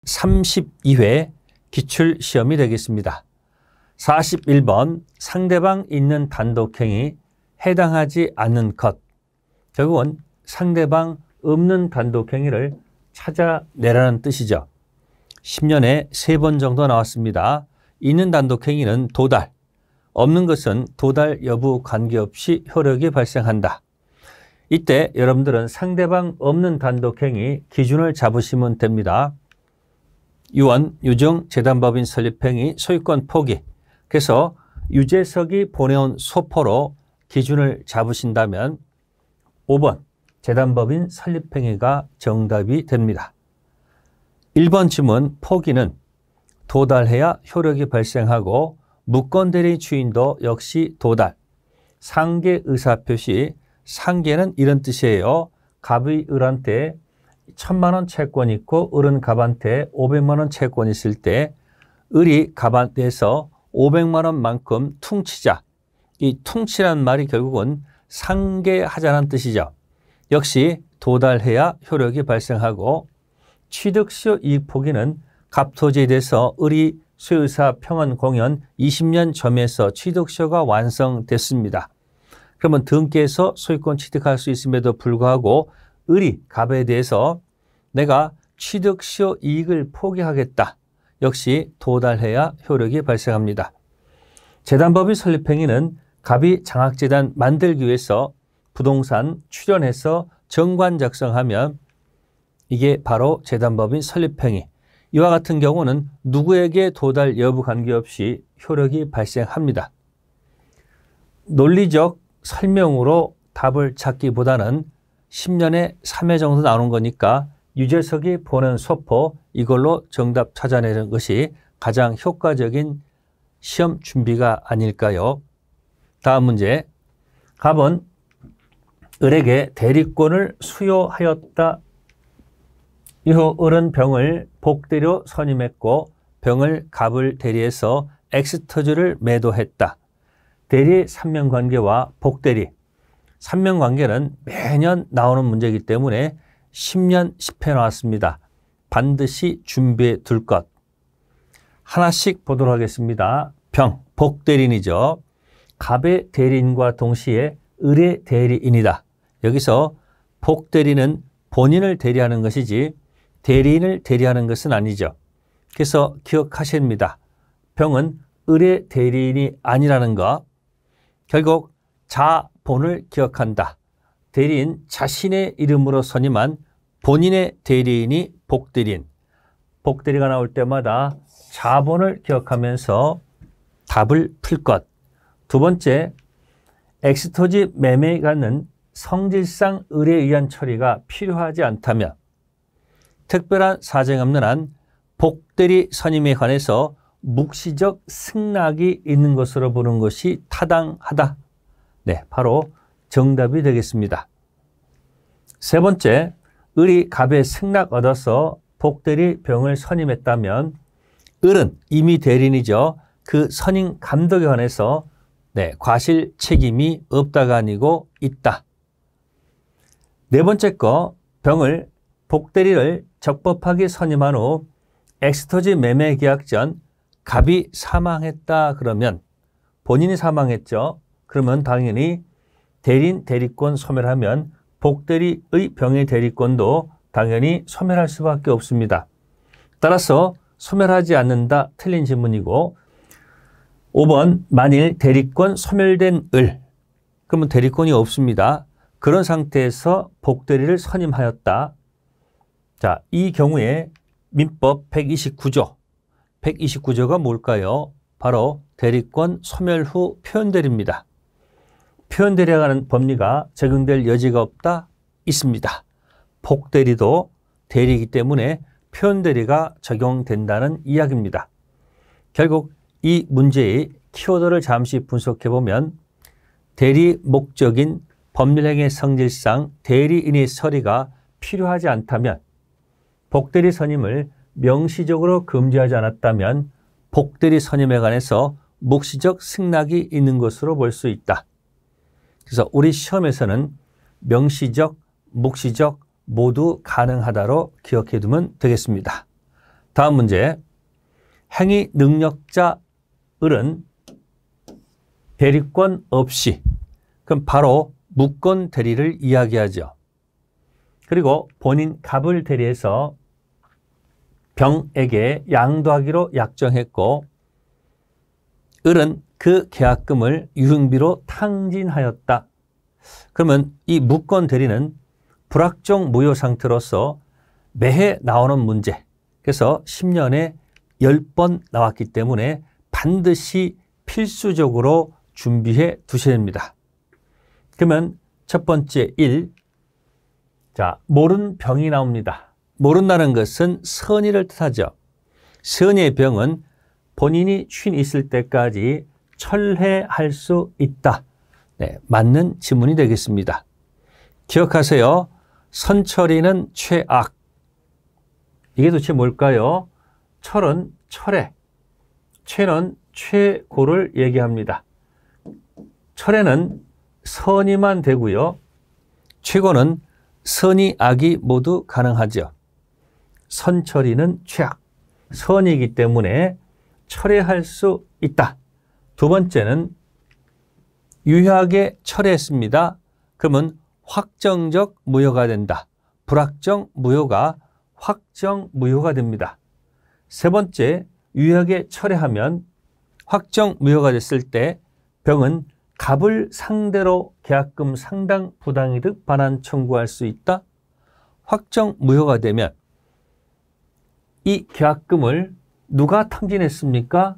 32회 기출시험이 되겠습니다. 41번 상대방 있는 단독행위 해당하지 않는 것. 결국은 상대방 없는 단독행위를 찾아내라는 뜻이죠. 10년에 3번 정도 나왔습니다. 있는 단독행위는 도달, 없는 것은 도달 여부 관계없이 효력이 발생한다. 이때 여러분들은 상대방 없는 단독행위 기준을 잡으시면 됩니다. 유언, 유증, 재단법인 설립행위, 소유권 포기. 그래서 유재석이 보내온 소포로 기준을 잡으신다면 5번 재단법인 설립행위가 정답이 됩니다. 1번 질문 포기는 도달해야 효력이 발생하고 무권대리 주인도 역시 도달. 상계 의사표시, 상계는 이런 뜻이에요. 갑의 을한테 1000만 원 채권이 있고 을은 갑한테 500만 원 채권이 있을 때 을이 갑한테서 500만 원만큼 퉁치자. 이 퉁치라는 말이 결국은 상계하자는 뜻이죠. 역시 도달해야 효력이 발생하고 취득시효 이익 포기는 갑토지에 대해서 을이 소유사 평원 공연 20년 전에서 취득시효가 완성됐습니다. 그러면 등기에서 소유권 취득할 수 있음에도 불구하고 을이 갑에 대해서 내가 취득시효 이익을 포기하겠다. 역시 도달해야 효력이 발생합니다. 재단법인 설립행위는 갑이 장학재단 만들기 위해서 부동산 출연해서 정관 작성하면 이게 바로 재단법인 설립행위. 이와 같은 경우는 누구에게 도달 여부 관계없이 효력이 발생합니다. 논리적 설명으로 답을 찾기보다는 10년에 3회 정도 나오는 거니까 유재석이 보낸 소포 이걸로 정답 찾아내는 것이 가장 효과적인 시험 준비가 아닐까요? 다음 문제. 갑은 을에게 대리권을 수여하였다. 이후 을은 병을 복대리로 선임했고 병을 갑을 대리해서 엑스터즈를 매도했다. 대리 삼명관계와 복대리. 삼명관계는 매년 나오는 문제이기 때문에 10년 10회 나왔습니다. 반드시 준비해 둘 것. 하나씩 보도록 하겠습니다. 병, 복대리인이죠. 갑의 대리인과 동시에 을의 대리인이다. 여기서 복대리는 본인을 대리하는 것이지 대리인을 대리하는 것은 아니죠. 그래서 기억하십니다. 병은 을의 대리인이 아니라는 것. 결국 자본을 기억한다. 대리인 자신의 이름으로 선임한 본인의 대리인이 복대리인. 복대리가 나올 때마다 자본을 기억하면서 답을 풀 것. 두 번째, 엑스토지 매매에 갖는 성질상 을에 의한 처리가 필요하지 않다면 특별한 사정이 없는 한 복대리 선임에 관해서 묵시적 승낙이 있는 것으로 보는 것이 타당하다. 네, 바로 정답이 되겠습니다. 세 번째, 을이 갑의 승낙 얻어서 복대리 병을 선임했다면 을은 이미 대리인이죠. 그 선임 감독에 관해서 과실 책임이 없다가 아니고 있다. 네 번째 거, 병을 복대리를 적법하게 선임한 후 엑스토지 매매 계약 전 갑이 사망했다 그러면 본인이 사망했죠. 그러면 당연히 대리인 대리권 소멸하면 복대리의 병의 대리권도 당연히 소멸할 수밖에 없습니다. 따라서 소멸하지 않는다 틀린 질문이고 5번 만일 대리권 소멸된 을 그러면 대리권이 없습니다. 그런 상태에서 복대리를 선임하였다. 자, 이 경우에 민법 129조. 129조가 뭘까요? 바로 대리권 소멸 후 표현대리입니다. 표현대리에 관한 법리가 적용될 여지가 없다? 있습니다. 복대리도 대리이기 때문에 표현대리가 적용된다는 이야기입니다. 결국 이 문제의 키워드를 잠시 분석해보면 대리 목적인 법률행위의 성질상 대리인의 서리가 필요하지 않다면 복대리 선임을 명시적으로 금지하지 않았다면 복대리 선임에 관해서 묵시적 승낙이 있는 것으로 볼 수 있다. 그래서 우리 시험에서는 명시적, 묵시적 모두 가능하다로 기억해 두면 되겠습니다. 다음 문제. 행위 능력자 을은 대리권 없이, 그럼 바로 무권 대리를 이야기하죠. 그리고 본인 갑을 대리해서 병에게 양도하기로 약정했고 을은 그 계약금을 유흥비로 탕진하였다. 그러면 이 무권 대리는 불확정 무효 상태로서 매해 나오는 문제, 그래서 10년에 10번 나왔기 때문에 반드시 필수적으로 준비해 두셔야 됩니다. 그러면 첫 번째 1. 자, 모른 병이 나옵니다. 모른다는 것은 선의를 뜻하죠. 선의의 병은 본인이 쉰 있을 때까지 철회할 수 있다. 네, 맞는 지문이 되겠습니다. 기억하세요. 선철이는 최악. 이게 도대체 뭘까요? 철은 철회, 최는 최고를 얘기합니다. 철회는 선의만 되고요. 최고는 선의, 악이 모두 가능하죠. 선철이는 최악, 선이기 때문에 철회할 수 있다. 두 번째는 유효하게 철회했습니다. 그러면 확정적 무효가 된다. 불확정 무효가 확정 무효가 됩니다. 세 번째, 유효하게 철회하면 확정 무효가 됐을 때 병은 갑을 상대로 계약금 상당 부당이득 반환 청구할 수 있다. 확정 무효가 되면 이 계약금을 누가 탕진했습니까?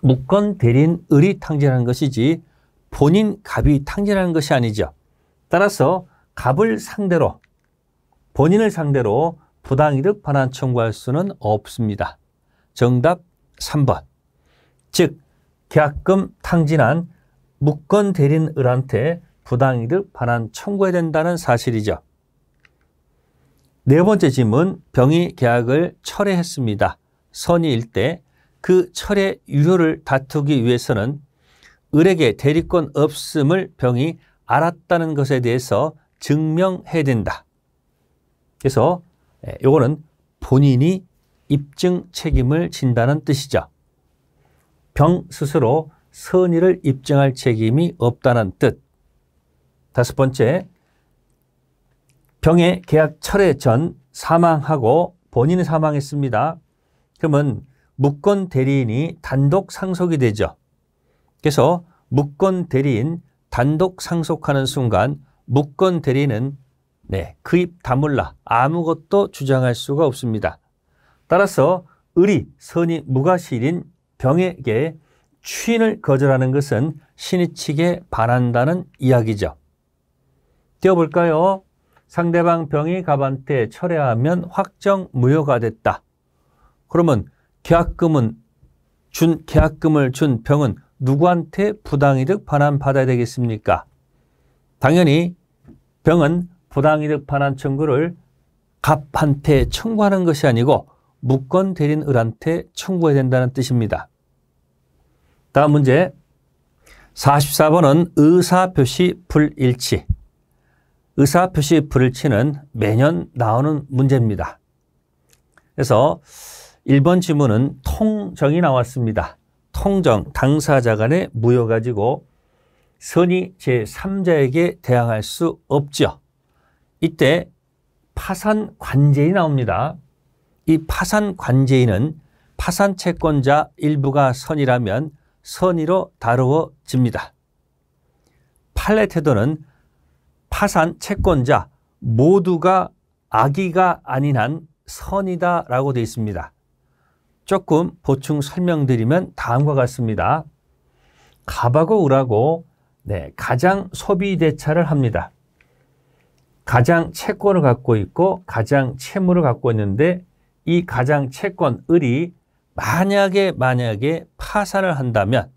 무권 대리인 을이 탕진하는 것이지 본인 갑이 탕진하는 것이 아니죠. 따라서 갑을 상대로, 본인을 상대로 부당이득 반환 청구할 수는 없습니다. 정답 3번. 즉 계약금 탕진한 무권 대리인 을한테 부당이득 반환 청구해야 된다는 사실이죠. 네 번째 질문. 병이 계약을 철회했습니다. 선의일 때 그 철회 유효를 다투기 위해서는 을에게 대리권 없음을 병이 알았다는 것에 대해서 증명해야 된다. 그래서 요거는 본인이 입증 책임을 진다는 뜻이죠. 병 스스로 선의를 입증할 책임이 없다는 뜻. 다섯 번째, 병의 계약 철회 전 사망하고 본인이 사망했습니다. 그러면 무권 대리인이 단독 상속이 되죠. 그래서 무권 대리인 단독 상속하는 순간 무권 대리인은 그 입 다물라 아무것도 주장할 수가 없습니다. 따라서 을이 선의 무과실인 병에게 추인을 거절하는 것은 신의칙에 반한다는 이야기죠. 띄워볼까요? 상대방 병이 갑한테 철회하면 확정 무효가 됐다. 그러면 계약금을 준 병은 누구한테 부당이득 반환 받아야 되겠습니까? 당연히 병은 부당이득 반환 청구를 갑한테 청구하는 것이 아니고 무권 대리인 을한테 청구해야 된다는 뜻입니다. 다음 문제 44번은 의사표시 불일치. 의사표시 불일치는 매년 나오는 문제입니다. 그래서 1번 지문은 통정이 나왔습니다. 통정, 당사자 간의 무효 가지고 선의 제3자에게 대항할 수 없죠. 이때 파산 관제인이 나옵니다. 이 파산 관제인은 파산 채권자 일부가 선의라면 선의로 다루어집니다. 판례 태도는 파산 채권자 모두가 악의가 아닌 한 선이다라고 되어 있습니다. 조금 보충 설명드리면 다음과 같습니다. 갑하고 을하고 가장 소비 대차를 합니다. 가장 채권을 갖고 있고 가장 채무를 갖고 있는데 이 가장 채권 을이 만약에 파산을 한다면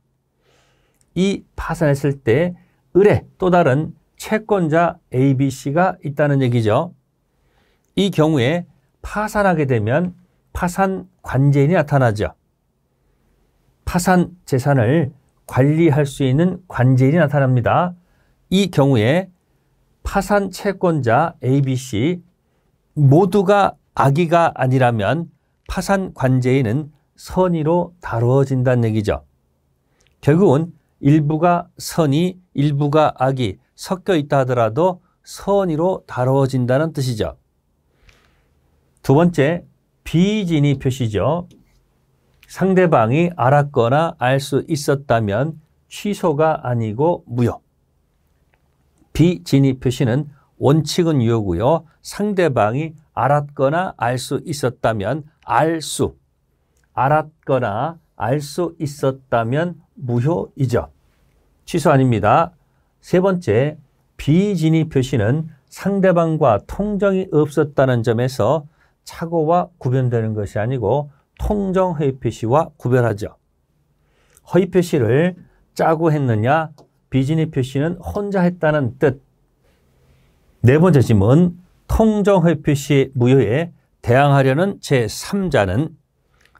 이 파산했을 때 을의 또 다른 채권자 A, B, C가 있다는 얘기죠. 이 경우에 파산하게 되면 파산 관제인이 나타나죠. 파산 재산을 관리할 수 있는 관제인이 나타납니다. 이 경우에 파산 채권자 A, B, C 모두가 악의가 아니라면 파산 관제인은 선의로 다루어진다는 얘기죠. 결국은 일부가 선의, 일부가 악이 섞여 있다 하더라도 선의로 다루어진다는 뜻이죠. 두 번째, 비진의 표시죠. 상대방이 알았거나 알 수 있었다면 취소가 아니고 무효. 비진의 표시는 원칙은 유효고요. 상대방이 알았거나 알 수 있었다면 알았거나 알 수 있었다면 무효이죠. 취소 아닙니다. 세 번째, 비진의 표시는 상대방과 통정이 없었다는 점에서 착오와 구별되는 것이 아니고 통정 허위 표시와 구별하죠. 허위 표시를 짜고 했느냐, 비진의 표시는 혼자 했다는 뜻. 네 번째 질문, 통정 허위 표시의 무효에 대항하려는 제3자는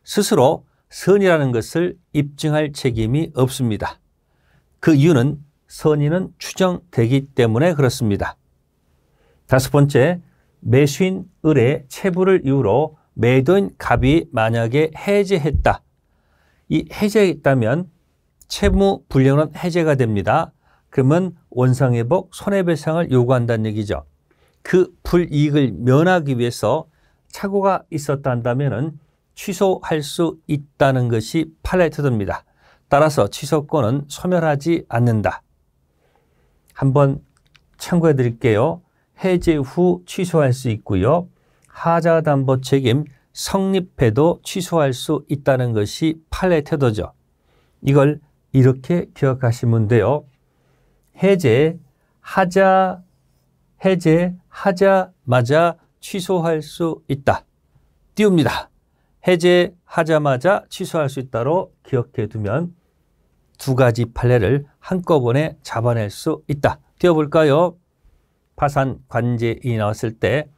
스스로 선의라는 것을 입증할 책임이 없습니다. 그 이유는 선의는 추정되기 때문에 그렇습니다. 다섯 번째, 매수인 을의 체불을 이유로 매도인 갑이 만약에 해제했다. 이 해제했다면 채무 불량은 해제가 됩니다. 그러면 원상회복, 손해배상을 요구한다는 얘기죠. 그 불이익을 면하기 위해서 착오가 있었다 한다면 취소할 수 있다는 것이 판례의 태도입니다. 따라서 취소권은 소멸하지 않는다. 한번 참고해 드릴게요. 해제 후 취소할 수 있고요. 하자담보 책임 성립해도 취소할 수 있다는 것이 판례의 태도죠. 이걸 이렇게 기억하시면 돼요. 해제하자마자 취소할 수 있다. 띄웁니다. 해제하자마자 취소할 수 있다로 기억해 두면 두 가지 판례를 한꺼번에 잡아낼 수 있다. 띄워볼까요? 파산 관제인이 나왔을 때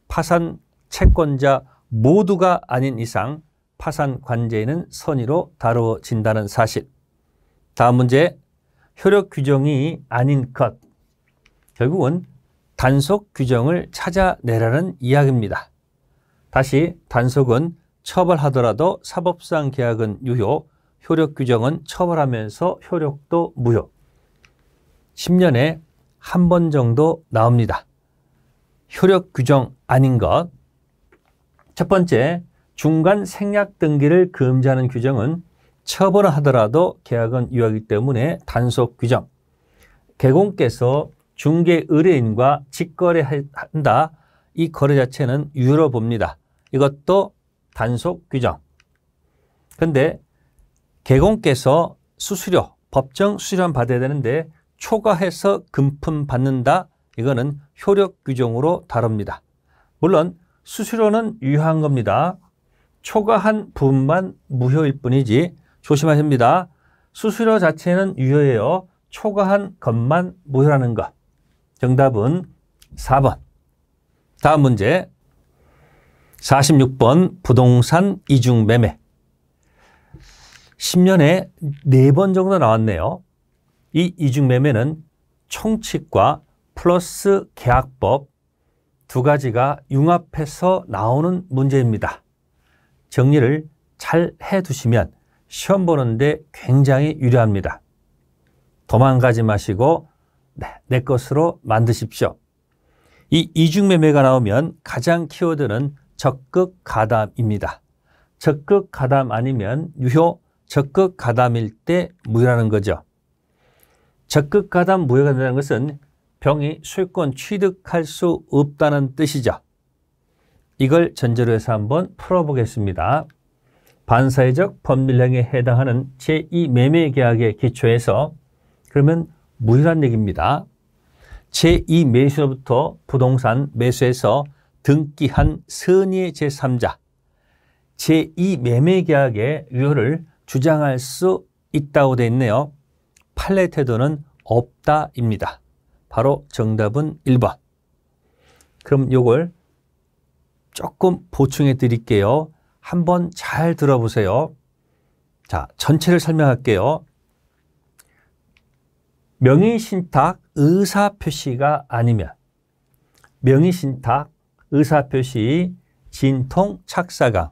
파산 채권자 모두가 아닌 이상 파산 관제인은 선의로 다루어진다는 사실. 다음 문제, 효력 규정이 아닌 것. 결국은 단속 규정을 찾아내라는 이야기입니다. 다시 단속은 처벌하더라도 사법상 계약은 유효, 효력 규정은 처벌하면서 효력도 무효. 10년에 한 번 정도 나옵니다. 효력 규정 아닌 것. 첫 번째, 중간 생략 등기를 금지하는 규정은 처벌을 하더라도 계약은 유효하기 때문에 단속 규정. 개공께서 중개 의뢰인과 직거래한다. 이 거래 자체는 유효로 봅니다. 이것도 단속 규정. 그런데 개공께서 수수료, 법정 수수료만 받아야 되는데 초과해서 금품 받는다. 이거는 효력 규정으로 다룹니다. 물론 수수료는 유효한 겁니다. 초과한 부분만 무효일 뿐이지 조심하셔야 합니다. 수수료 자체는 유효해요. 초과한 것만 무효라는 것. 정답은 4번. 다음 문제 46번 부동산 이중매매. 10년에 4번 정도 나왔네요. 이 이중매매는 총칙과 플러스 계약법 두 가지가 융합해서 나오는 문제입니다. 정리를 잘 해두시면 시험 보는데 굉장히 유리합니다. 도망가지 마시고 내 것으로 만드십시오. 이 이중매매가 나오면 가장 키워드는 적극 가담입니다. 적극 가담 아니면 유효, 적극 가담일 때 무효라는 거죠. 적극 가담 무효가 된다는 것은 병이 소유권 취득할 수 없다는 뜻이죠. 이걸 전제로 해서 한번 풀어보겠습니다. 반사회적 법률행위에 해당하는 제2매매계약의 기초에서 그러면 무효란 얘기입니다. 제2매수로부터 부동산 매수해서 등기한 선의의 제3자 제2매매계약의 유효를 주장할 수 있다고 되어 있네요. 판례 태도는 없다입니다. 바로 정답은 1번. 그럼 이걸 조금 보충해 드릴게요. 한번 잘 들어보세요. 자, 전체를 설명할게요. 명의신탁 의사표시가 아니면 명의신탁 의사표시 진통 착사강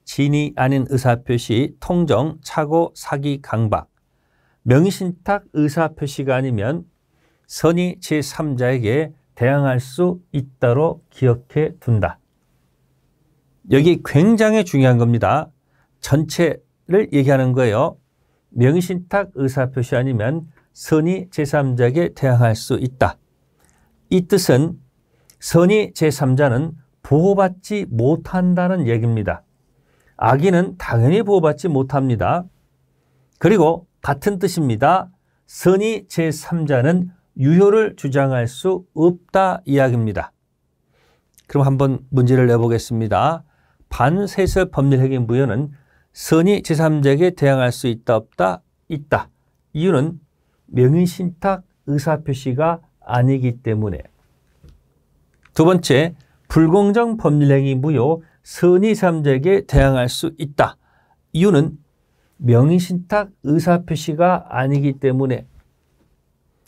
진이 아닌 의사표시, 통정, 착오, 사기, 강박. 명의신탁 의사표시가 아니면 선의 제3자에게 대항할 수 있다로 기억해 둔다. 여기 굉장히 중요한 겁니다. 전체를 얘기하는 거예요. 명의신탁 의사표시 아니면 선의 제3자에게 대항할 수 있다. 이 뜻은 선의 제3자는 보호받지 못한다는 얘기입니다. 악인은 당연히 보호받지 못합니다. 그리고 같은 뜻입니다. 선의 제3자는 유효를 주장할 수 없다 이야기입니다. 그럼 한번 문제를 내보겠습니다. 반세설 법률행위 무효는 선의 제3자에게 대항할 수 있다 없다? 있다. 이유는 명의신탁 의사표시가 아니기 때문에. 두 번째, 불공정 법률행위 무효 선의 제3자에게 대항할 수 있다. 이유는 명의신탁 의사표시가 아니기 때문에.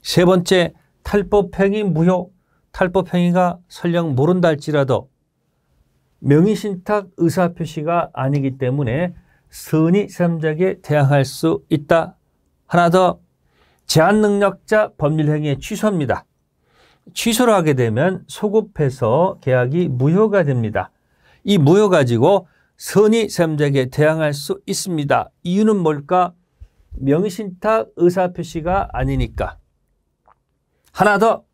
세 번째, 탈법행위 무효. 탈법행위가 설령 모른다 할지라도 명의신탁 의사표시가 아니기 때문에 선의 제3자에게 대항할 수 있다. 하나 더, 제한능력자 법률행위의 취소입니다. 취소를 하게 되면 소급해서 계약이 무효가 됩니다. 이 무효 가지고 선의 제3자에게 대항할 수 있습니다. 이유는 뭘까? 명의신탁 의사표시가 아니니까. 하나 더,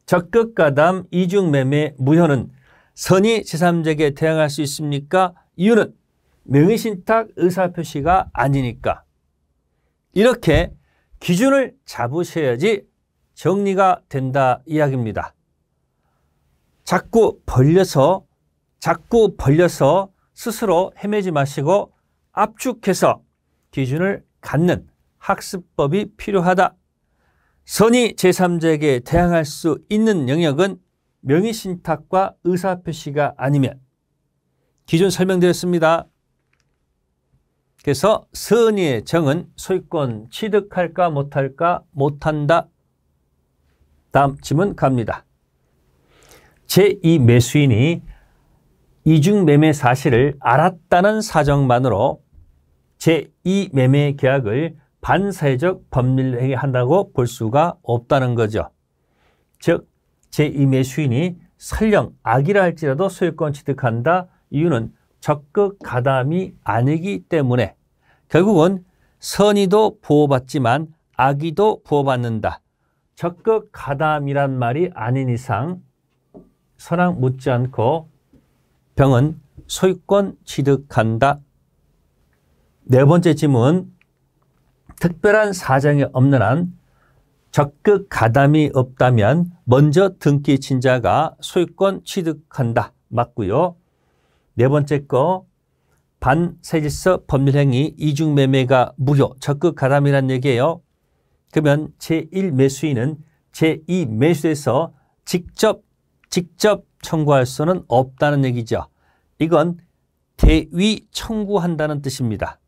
적극가담 이중매매 무효는 선의 제3자에게 대항할 수 있습니까? 이유는 명의신탁 의사표시가 아니니까. 이렇게 기준을 잡으셔야지 정리가 된다 이야기입니다. 자꾸 벌려서 스스로 헤매지 마시고 압축해서 기준을 갖는 학습법이 필요하다. 선의 제3자에게 대항할 수 있는 영역은 명의신탁과 의사표시가 아니면. 기준 설명드렸습니다. 그래서 선의의 정은 소유권 취득할까 못할까? 못한다. 다음 질문 갑니다. 제2매수인이 이중매매 사실을 알았다는 사정만으로 제2매매 계약을 반사회적 법률행위 한다고 볼 수가 없다는 거죠. 즉 제2매수인이 설령 악이라 할지라도 소유권 취득한다. 이유는 적극 가담이 아니기 때문에. 결국은 선의도 보호받지만 악의도 보호받는다. 적극 가담이란 말이 아닌 이상 선악 묻지 않고 병은 소유권 취득한다. 네 번째 질문, 특별한 사정이 없는 한 적극 가담이 없다면 먼저 등기 친자가 소유권 취득한다. 맞고요. 네 번째 거, 반세질서 법률행위 이중매매가 무효, 적극 가담이란 얘기예요. 그러면 제1매수인은 제2매수에서 직접 청구할 수는 없다는 얘기죠. 이건 대위 청구한다는 뜻입니다.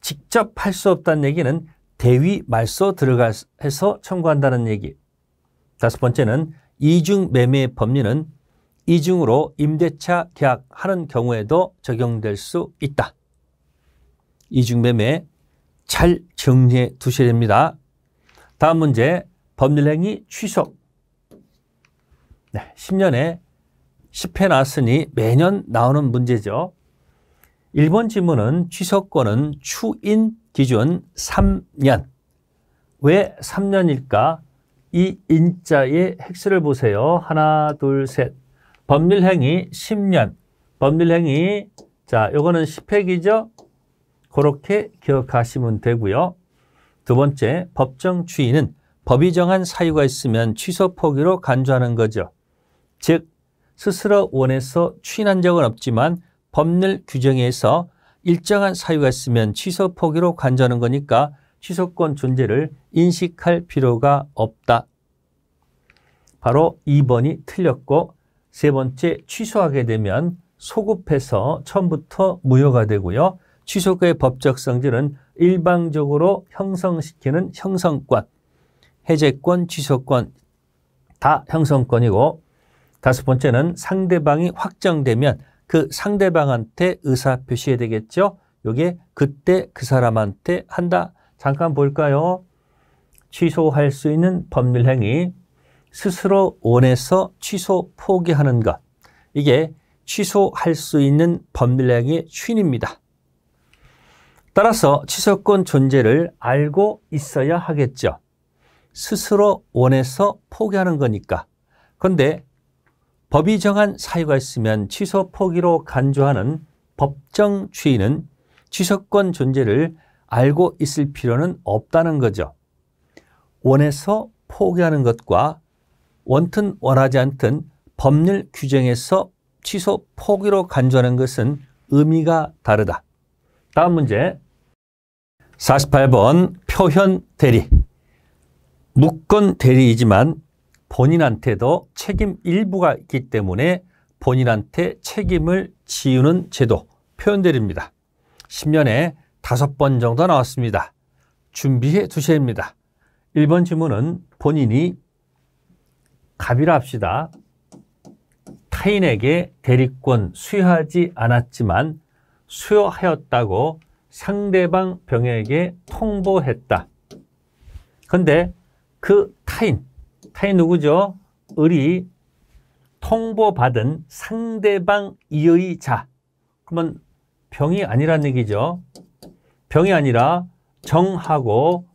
직접 할 수 없다는 얘기는 대위 말소 들어가서 청구한다는 얘기. 다섯 번째는 이중매매 법리는 이중으로 임대차 계약하는 경우에도 적용될 수 있다. 이중매매 잘 정리해 두셔야 됩니다. 다음 문제, 법률행위 취소. 10년에 10회 나왔으니 매년 나오는 문제죠. 1번 질문은 취소권은 추인 기준 3년. 왜 3년일까? 이 인자의 획수를 보세요. 하나, 둘, 셋. 법률행위 10년. 법률행위, 자, 요거는 10획이죠? 그렇게 기억하시면 되고요. 두 번째, 법정 추인은 법이 정한 사유가 있으면 취소 포기로 간주하는 거죠. 즉, 스스로 원해서 추인한 적은 없지만 법률 규정에서 일정한 사유가 있으면 취소 포기로 간주하는 거니까 취소권 존재를 인식할 필요가 없다. 바로 2번이 틀렸고, 세 번째, 취소하게 되면 소급해서 처음부터 무효가 되고요. 취소의 법적 성질은 일방적으로 형성시키는 형성권, 해제권, 취소권 다 형성권이고, 다섯 번째는 상대방이 확정되면 그 상대방한테 의사표시해야 되겠죠. 요게 그때 그 사람한테 한다. 잠깐 볼까요? 취소할 수 있는 법률행위, 스스로 원해서 취소 포기하는 것. 이게 취소할 수 있는 법률행위의 추인입니다. 따라서 취소권 존재를 알고 있어야 하겠죠. 스스로 원해서 포기하는 거니까. 그런데 법이 정한 사유가 있으면 취소 포기로 간주하는 법정 추인은 취소권 존재를 알고 있을 필요는 없다는 거죠. 원해서 포기하는 것과 원튼 원하지 않든 법률 규정에서 취소 포기로 간주하는 것은 의미가 다르다. 다음 문제 48번 표현 대리. 무권 대리이지만 본인한테도 책임 일부가 있기 때문에 본인한테 책임을 지우는 제도, 표현 대리입니다. 10년에 5번 정도 나왔습니다. 준비해 두셔야 합니다. 1번 질문은 본인이 갑이라 합시다. 타인에게 대리권 수여하지 않았지만 수여하였다고 상대방 병에게 통보했다. 그런데 그 타인 누구죠? 을이 통보받은 상대방 이의자. 그러면 병이 아니란 얘기죠. 병이 아니라 정하고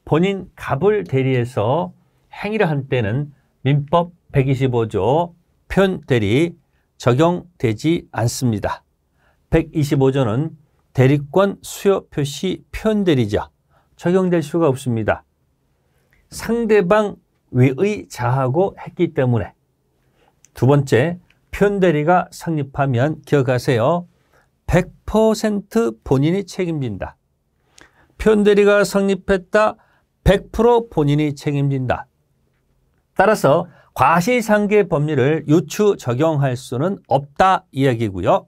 본인 갑을 대리해서 행위를 한 때는 민법 125조 표현 대리 적용되지 않습니다. 125조는 대리권 수여 표시 표현 대리죠. 적용될 수가 없습니다. 상대방 외의자하고 했기 때문에. 두 번째, 표현 대리가 성립하면 기억하세요. 100% 본인이 책임진다. 표현 대리가 성립했다. 100% 본인이 책임진다. 따라서 과시상계 법률을 유추 적용할 수는 없다 이야기고요.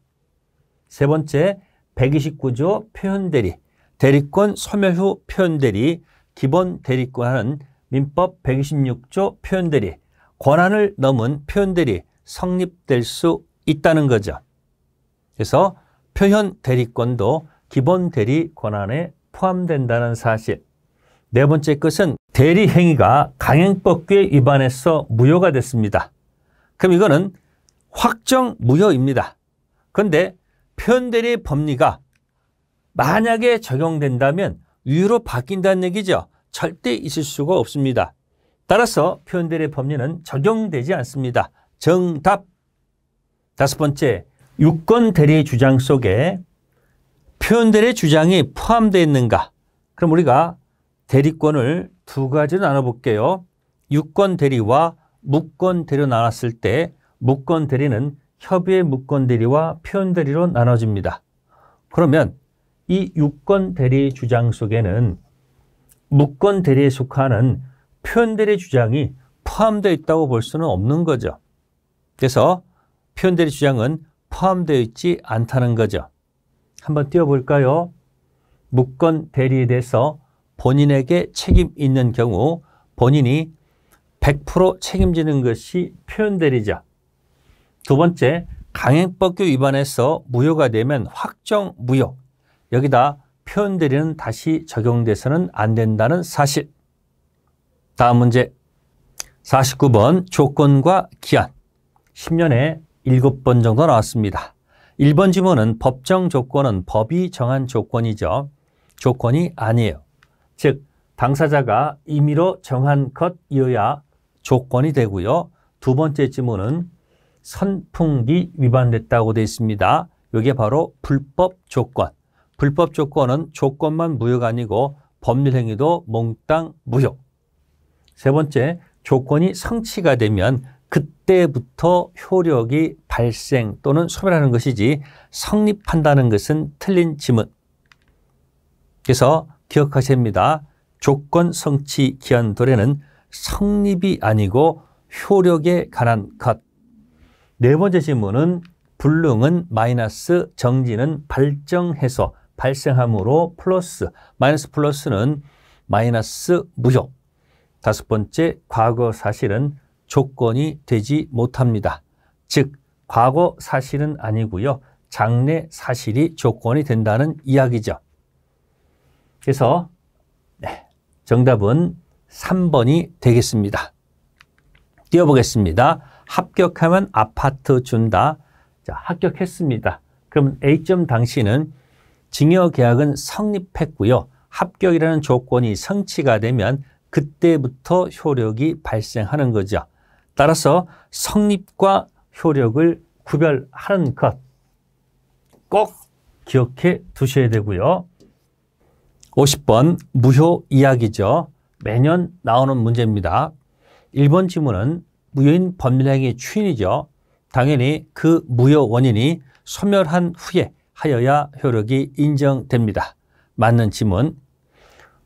세 번째, 129조 표현 대리, 대리권 소멸 후 표현 대리, 기본 대리권은 민법 126조 표현 대리, 권한을 넘은 표현 대리 성립될 수 있다는 거죠. 그래서 표현 대리권도 기본 대리 권한에 포함된다는 사실. 네 번째 것은 대리 행위가 강행법규에 위반해서 무효가 됐습니다. 그럼 이거는 확정 무효입니다. 그런데 표현 대리 법리가 만약에 적용된다면 유효로 바뀐다는 얘기죠. 절대 있을 수가 없습니다. 따라서 표현 대리 법리는 적용되지 않습니다. 정답. 다섯 번째, 유권 대리 주장 속에 표현 대리 주장이 포함되어 있는가? 그럼 우리가 대리권을 두 가지로 나눠볼게요. 유권 대리와 무권 대리로 나눴을 때 무권 대리는 협의의 무권 대리와 표현 대리로 나눠집니다. 그러면 이 유권 대리 주장 속에는 무권 대리에 속하는 표현 대리 주장이 포함되어 있다고 볼 수는 없는 거죠. 그래서 표현 대리 주장은 포함되어 있지 않다는 거죠. 한번 띄워볼까요? 무권 대리에 대해서 본인에게 책임 있는 경우 본인이 100% 책임지는 것이 표현 대리죠. 두 번째, 강행법규 위반해서 무효가 되면 확정 무효. 여기다 표현 대리는 다시 적용돼서는 안 된다는 사실. 다음 문제 49번 조건과 기한. 10년에 7번 정도 나왔습니다. 1번 지문은 법정 조건은 법이 정한 조건이죠. 조건이 아니에요. 즉 당사자가 임의로 정한 것이어야 조건이 되고요. 두 번째 지문은 선풍기 위반됐다고 되어 있습니다. 이게 바로 불법 조건. 불법 조건은 조건만 무효가 아니고 법률행위도 몽땅 무효. 세 번째, 조건이 성취가 되면 그때부터 효력이 발생 또는 소멸하는 것이지 성립한다는 것은 틀린 지문. 그래서 기억하셔야 합니다. 조건 성취 기한 도래는 성립이 아니고 효력에 관한 것. 네 번째 질문은 불능은 마이너스, 정지는 발정해서 발생함으로 플러스, 마이너스 플러스는 마이너스 무효. 다섯 번째, 과거 사실은 조건이 되지 못합니다. 즉 과거 사실은 아니고요. 장래 사실이 조건이 된다는 이야기죠. 그래서 정답은 3번이 되겠습니다. 띄워보겠습니다. 합격하면 아파트 준다. 자, 합격했습니다. 그럼 A점 당시는 증여계약은 성립했고요. 합격이라는 조건이 성취가 되면 그때부터 효력이 발생하는 거죠. 따라서 성립과 효력을 구별하는 것 꼭 기억해 두셔야 되고요. 50번 무효 이야기죠. 매년 나오는 문제입니다. 1번 지문은 무효인 법률행위 추인이죠. 당연히 그 무효 원인이 소멸한 후에 하여야 효력이 인정됩니다. 맞는 지문.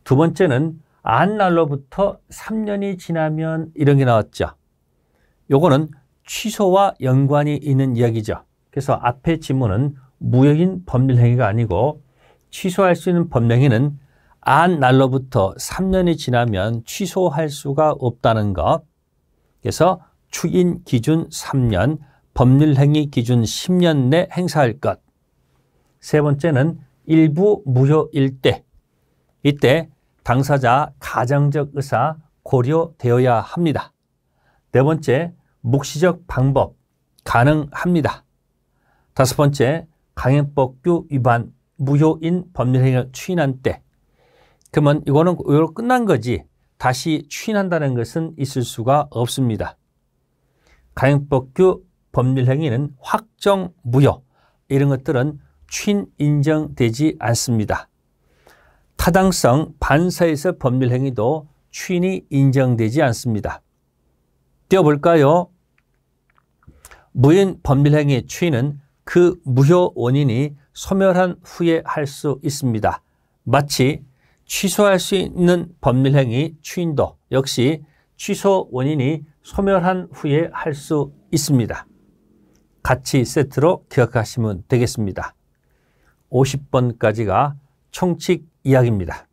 두 번째는 안 날로부터 3년이 지나면 이런 게 나왔죠. 요거는 취소와 연관이 있는 이야기죠. 그래서 앞에 지문은 무효인 법률행위가 아니고 취소할 수 있는 법률행위는 안 날로부터 3년이 지나면 취소할 수가 없다는 것. 그래서 추인 기준 3년, 법률행위 기준 10년 내 행사할 것. 세 번째는 일부 무효일 때. 이때 당사자 가정적 의사 고려되어야 합니다. 네 번째, 묵시적 방법 가능합니다. 다섯 번째, 강행법규 위반 무효인 법률행위를 추인한 때. 그러면 이거는 끝난 거지 다시 추인한다는 것은 있을 수가 없습니다. 강행법규 법률행위는 확정 무효 이런 것들은 추인 인정되지 않습니다. 타당성 반사에서 법률행위도 추인이 인정되지 않습니다. 띄워볼까요? 무효인 법률행위 추인은 그 무효 원인이 소멸한 후에 할 수 있습니다. 마치 취소할 수 있는 법률행위 추인도 역시 취소 원인이 소멸한 후에 할 수 있습니다. 같이 세트로 기억하시면 되겠습니다. 50번까지가 총칙 이야기입니다.